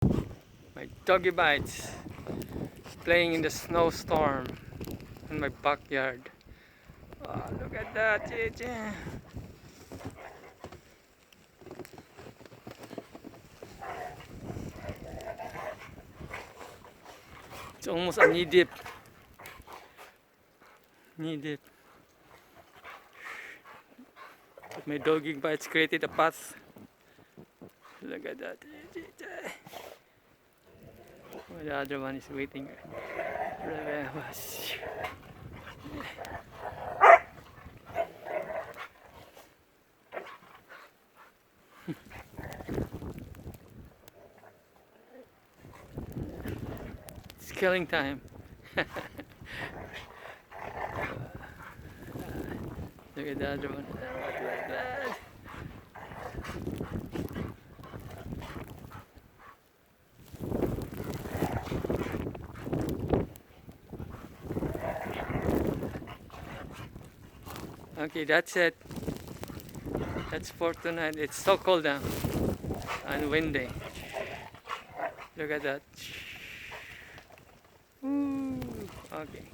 My doggy bites playing in the snowstorm in my backyard. Oh, look at that, JJ. It's almost a knee deep. Knee deep. But my doggy bites created a path. Look at that. Oh, the other one is waiting. It's killing time. Look at the other one. Like that. Okay, that's it. That's for tonight. It's so cold now and windy. Look at that. Ooh. Okay.